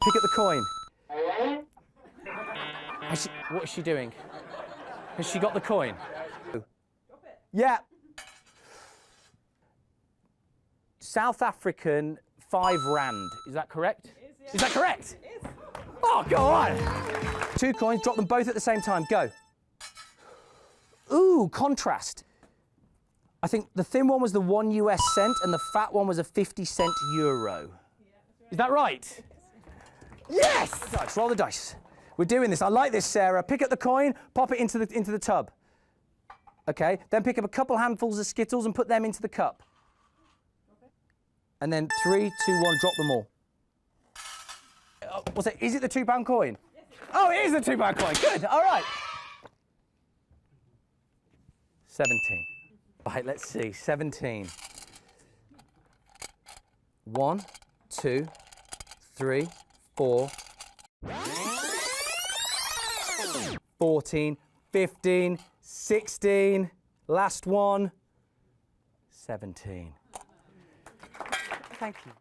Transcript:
pick up the coin. What is she doing? Has she got the coin? Yeah. South African 5 rand. Is that correct? It is, yeah. Is that correct? It is. Oh, go on. 2 coins, drop them both at the same time. Go. Ooh, contrast. I think the thin one was the 1 US cent and the fat one was a 50-cent euro. Yeah, Is that right? Yes! Dice, roll the dice. We're doing this. I like this, Sarah. Pick up the coin, pop it into the tub. Okay, then pick up a couple handfuls of Skittles and put them into the cup. And then 3, 2, 1, drop them all. What's it? Is it the £2 coin? Yes, it is. Oh, it is the £2 coin. Good. All right. 17. Right, let's see. 17. 1, 2, 3, 4. 14, 15, 16. Last one. 17. Thank you.